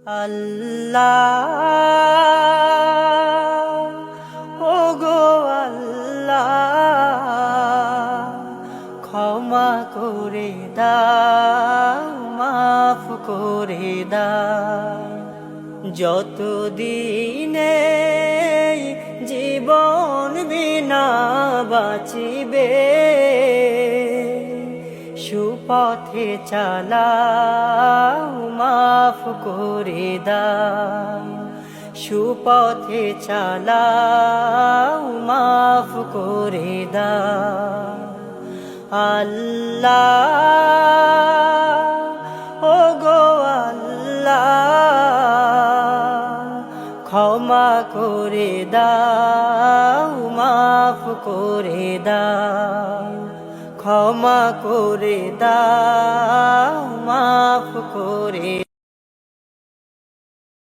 আল্লাহ ওগো আল্লাহ ক্ষমা করে দাও মাফ করে দাও যতদিনে জীবন বিনা বাঁচিবে সুপথে চালাও মাফ করে দাও সুপথে চালাও মাফ করে দাও আল্লাহ ওগো আল্লাহ ক্ষমা করে দাও মাফ করে দাও ক্ষমা করে দাও মাফ করে